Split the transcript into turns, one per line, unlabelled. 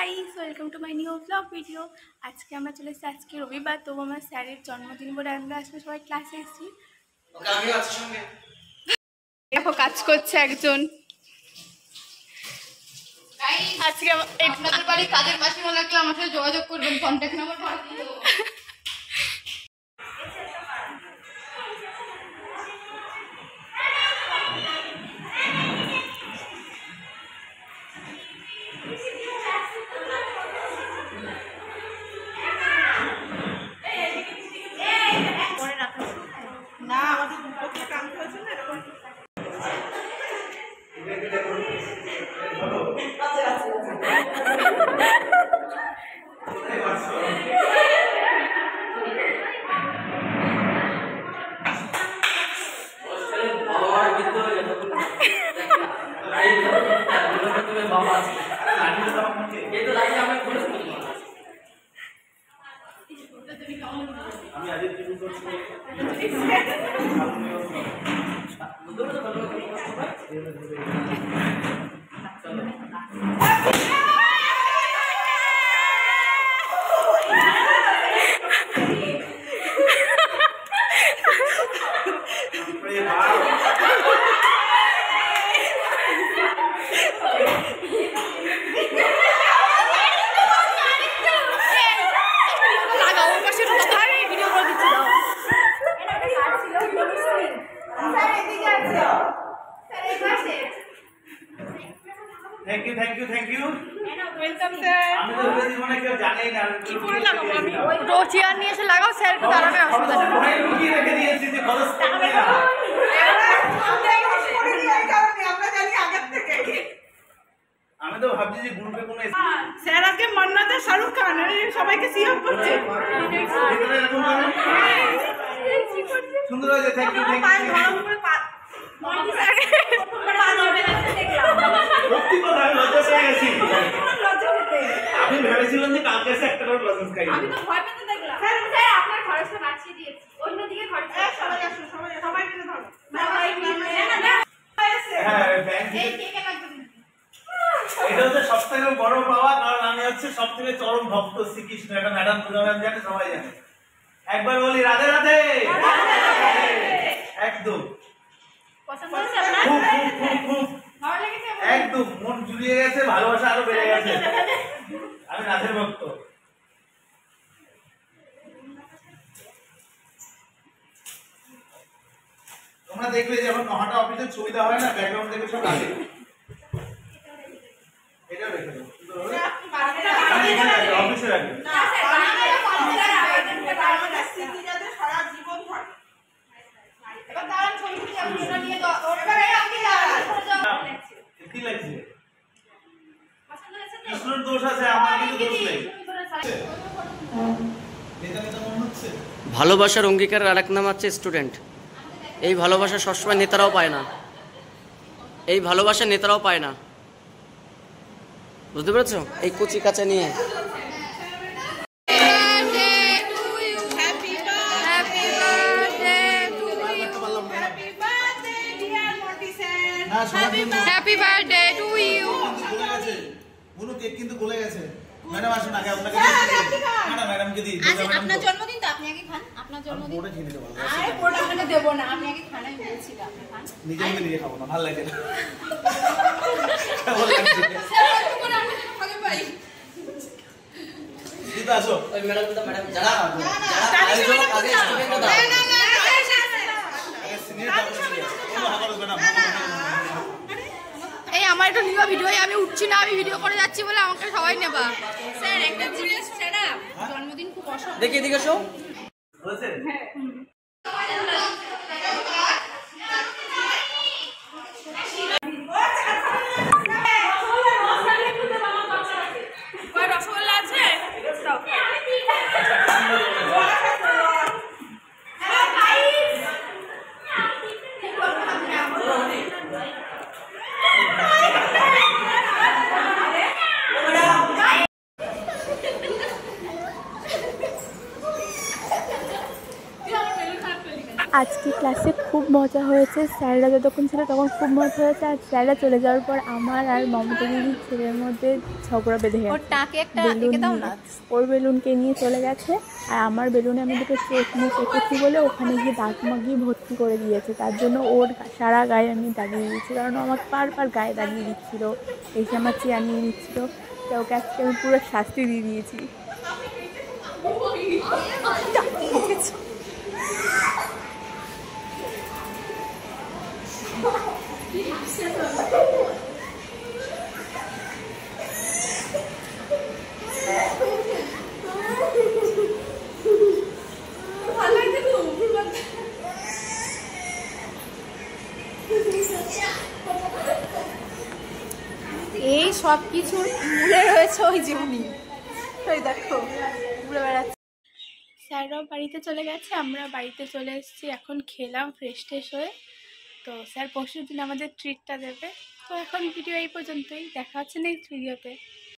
Guys, welcome to my new blog video. আজকে আমরা চলে এসেছি, আজকে রবিবার, তবু আমার স্যারের জন্মদিন বলে আমরা আজকে সবাই ক্লাসে এসেছি। দেখো কাজ করছে একজন। আজকে আপনাদের বাড়ি কাজের মাসিমা লাগলে আমার সাথে যোগাযোগ করবেন, কন্ট্যাক্ট নাম্বার পাঠিয়ে দেবো। না আমাদের দুটো কাম করেছে না এরকম। আমি আজকে কি করছি थैंक यू वेलकम सर। আমি তো ওই জীবনে কেউ জানেই না কি করে লাগাবো। আমি তো চেয়ার নিয়ে এসে লাগাও, স্যার একটু দাঁড়াবে, অসুবিধা নেই। ওই লুকিয়ে রেখে দিয়েছি যে খরচ করবে না। আমরা জানি আগে থেকে। আমি তো ভাবছি যে গ্রুপে কোনো স্যার আজকে মান্নাতে শাহরুখ খান সবাইকে সিএম করছে। সুন্দর হয়েছে, থ্যাংক ইউ থ্যাংক ইউ। আমি ভেবেছিলাম যে কালকে এসে একটা করে লজেন্স খাই। আমি তো ভয় পেতে দেখলাম। স্যার স্যার আপনার খরচটা বাঁচিয়ে দিয়েছি। অন্যদিকে খরচ সবাই আসো, সবাই মিলে ধরো। হ্যাঁ ব্যাংক এই কেকে লাগবে। এটা হচ্ছে সবথেকে বড় পাওয়া, কারণ আমি হচ্ছে সবথেকে চরম ভক্ত শ্রীকৃষ্ণ। এটা ম্যাডাম প্রোগ্রাম জানে, সবাই জানে। একবার বলি রাধে রাধে। একদম পছন্দ হচ্ছে আপনার? খুব ভালো লেগেছে, একদম মন জুড়িয়ে গেছে, ভালোবাসা আরো বেড়ে গেছে। আমি রাধের ভক্ত। তোমরা দেখবে যখন নহাটা অফিসের ছবি দেওয়া হয় না, ব্যাকগ্রাউন্ড দেখে সব রাধে। এটাও রেখে দাও, সুন্দর হবে। অফিসে রাখবে না সারা জীবন থাকে। এবার দাঁড়ান, ছবি তুলে আপনারা নিয়ে দাও। এবার এই আপনি দাঁড়ান, কি লাগছে? পছন্দ হয়েছে তো? কৃষ্ণর দোষ আছে, আমার কিন্তু দোষ নেই।
ভালোবাসার অঙ্গীকারের আরেক নাম হচ্ছে স্টুডেন্ট। এই ভালোবাসা সবসময় নেতারাও পায় না, এই ভালোবাসা নেতারাও পায় না, বুঝতে পেরেছো? এই কুচি কাঁচা নিয়ে
হ্যাপি বার্থডে টু ইউ।
বুনু কেক কিন্তু গলে গেছে। ম্যাডাম আসুন আগে, আপনাকে না না ম্যাডামকে দিই।
আপনার জন্মদিন তো, আপনি আগে খান। আপনার জন্মদিন পুরোটা খেয়ে নেব। আরে পুরোটা আপনাকে দেব না, আমি আগে খান। আমি বলছি আপনি খান।
নিজে নিজে খাবো না, ভালো লাগে না।
কেমন লাগছে? স্যার কত করে আমি তো খাবে পাই।
দিদা আসো।
ওই ম্যাডাম তো ম্যাডাম যারা আগে স্টুডেন্টও দাও।
আগে সিনিয়র দাও, কোনো হাকারো ম্যাডাম।
এই আমার একটা নিবা ভিডিও, আমি উঠছি না, আমি ভিডিও করে যাচ্ছি বলে আমাকে সবাই নেবা। স্যার একটা জিনিস, স্যার জন্মদিন খুব অসম্ভব।
দেখি এদিকে এসো।
বলেছেন হ্যাঁ।
রসগোল্লা আছে?
আজকে ক্লাসে খুব মজা হয়েছে। স্যাররা যতক্ষণ ছিল তখন খুব মজা হয়েছে, আর স্যাররা চলে যাওয়ার পর আমার আর মমতা দিদির ছেলের মধ্যে ঝগড়া বেঁধে গেছে। ওর বেলুনকে নিয়ে চলে গেছে, আর আমার বেলুনে আমি দুটো চেক মুখ এঁকেছি বলে ওখানে গিয়ে দাগ মাগিয়ে ভর্তি করে দিয়েছে। তার জন্য ওর সারা গায়ে আমি দাগিয়ে দিয়েছি, কারণ আমার বারবার গায়ে দাগিয়ে দিচ্ছিলো, এসে আমার চেয়ার নিয়ে নিচ্ছিলো। তো ওকে আজকে আমি পুরো শাস্তি দিয়ে দিয়েছি।
এই সব কিছুর মূলে রয়েছে ওই জীবনী, ওই দেখো ঘুরে বেড়াচ্ছে।
স্যাররাও বাড়িতে চলে গেছে, আমরা বাড়িতে চলে এসেছি, এখন খেলাম ফ্রেশ ট্রেশ হয়ে। তো স্যার পরশুর দিন আমাদের ট্রিটটা দেবে। তো এখন ভিডিও এই পর্যন্তই, দেখা হচ্ছে নেক্সট ভিডিওতে।